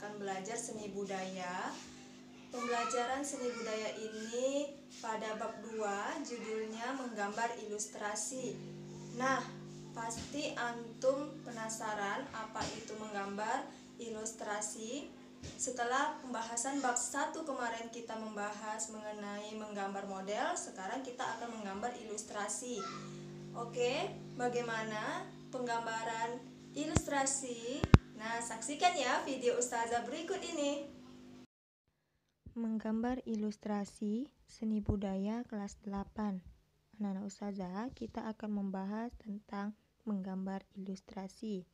akan belajar seni budaya. Pembelajaran seni budaya ini pada bab 2 judulnya menggambar ilustrasi. Nah, pasti antum penasaran apa itu menggambar ilustrasi. Setelah pembahasan bab 1 kemarin kita membahas mengenai menggambar model, sekarang kita akan menggambar ilustrasi. Oke, bagaimana penggambaran ilustrasi? Nah, saksikan ya video Ustazah berikut ini. Menggambar ilustrasi seni budaya kelas 8. Anak-anak Ustazah, kita akan membahas tentang menggambar ilustrasi.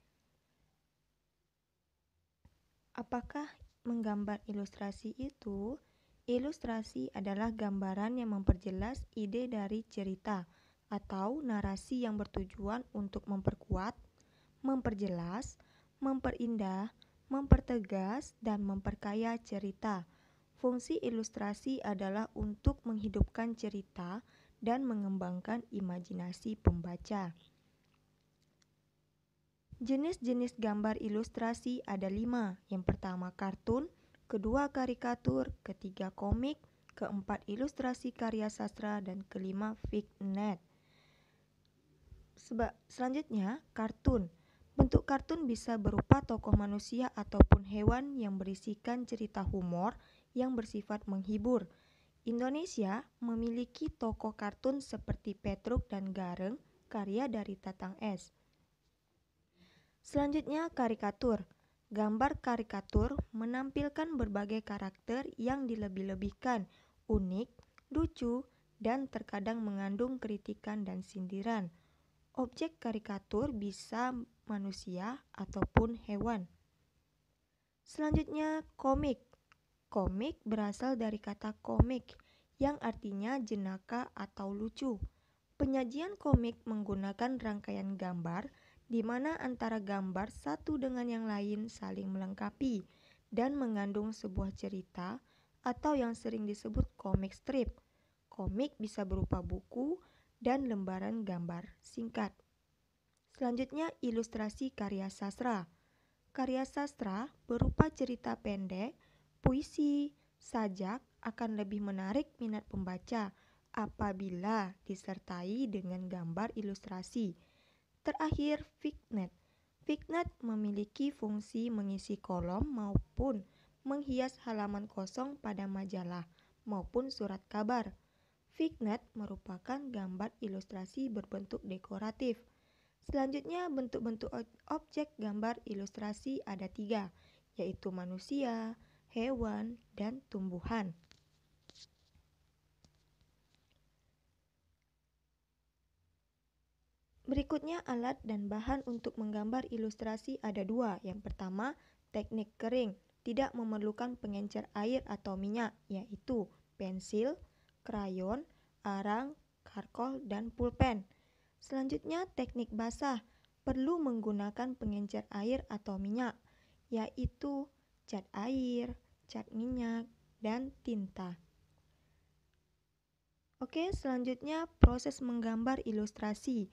Apakah menggambar ilustrasi itu? Ilustrasi adalah gambaran yang memperjelas ide dari cerita atau narasi yang bertujuan untuk memperkuat, memperjelas, memperindah, mempertegas, dan memperkaya cerita. Fungsi ilustrasi adalah untuk menghidupkan cerita dan mengembangkan imajinasi pembaca. Jenis-jenis gambar ilustrasi ada 5. Yang pertama kartun, kedua karikatur, ketiga komik, keempat ilustrasi karya sastra, dan kelima fignet. Selanjutnya, kartun. Bentuk kartun bisa berupa tokoh manusia ataupun hewan yang berisikan cerita humor yang bersifat menghibur. Indonesia memiliki tokoh kartun seperti Petruk dan Gareng, karya dari Tatang S. Selanjutnya, karikatur. Gambar karikatur menampilkan berbagai karakter yang dilebih-lebihkan, unik, lucu, dan terkadang mengandung kritikan dan sindiran. Objek karikatur bisa manusia ataupun hewan. Selanjutnya, komik. Komik berasal dari kata komik yang artinya jenaka atau lucu. Penyajian komik menggunakan rangkaian gambar di mana antara gambar satu dengan yang lain saling melengkapi dan mengandung sebuah cerita atau yang sering disebut komik strip. Komik bisa berupa buku dan lembaran gambar singkat. Selanjutnya, ilustrasi karya sastra. Karya sastra berupa cerita pendek, puisi, sajak akan lebih menarik minat pembaca apabila disertai dengan gambar ilustrasi. Terakhir, fignet. Fignet memiliki fungsi mengisi kolom maupun menghias halaman kosong pada majalah maupun surat kabar. Fignet merupakan gambar ilustrasi berbentuk dekoratif. Selanjutnya, bentuk-bentuk objek gambar ilustrasi ada 3, yaitu manusia, hewan, dan tumbuhan. Berikutnya, alat dan bahan untuk menggambar ilustrasi ada 2. Yang pertama, teknik kering, tidak memerlukan pengencer air atau minyak, yaitu pensil, krayon, arang, karkol, dan pulpen. Selanjutnya, teknik basah, perlu menggunakan pengencer air atau minyak, yaitu cat air, cat minyak, dan tinta. Oke, selanjutnya proses menggambar ilustrasi.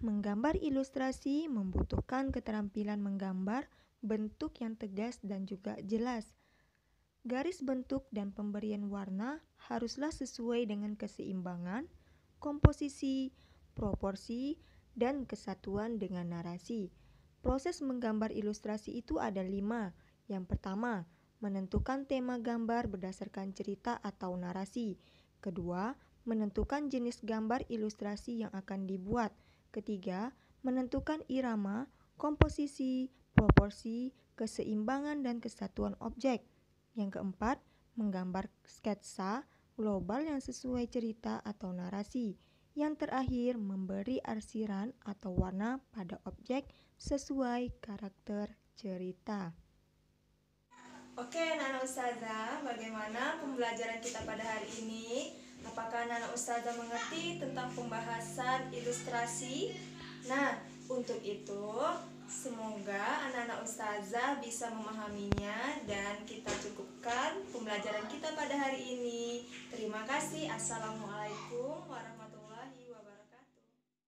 Menggambar ilustrasi membutuhkan keterampilan menggambar bentuk yang tegas dan juga jelas. Garis bentuk dan pemberian warna haruslah sesuai dengan keseimbangan, komposisi, proporsi, dan kesatuan dengan narasi. Proses menggambar ilustrasi itu ada 5. Yang pertama, menentukan tema gambar berdasarkan cerita atau narasi. Kedua, menentukan jenis gambar ilustrasi yang akan dibuat. Ketiga, menentukan irama, komposisi, proporsi, keseimbangan, dan kesatuan objek. Yang keempat, menggambar sketsa global yang sesuai cerita atau narasi. Yang terakhir, memberi arsiran atau warna pada objek sesuai karakter cerita. Oke, anak-anak Ustazah, bagaimana pembelajaran kita pada hari ini? Apakah anak-anak Ustazah mengerti tentang pembahasan ilustrasi? Nah, untuk itu, semoga anak-anak Ustazah bisa memahaminya dan kita cukupkan pembelajaran kita pada hari ini. Terima kasih. Assalamualaikum warahmatullahi wabarakatuh.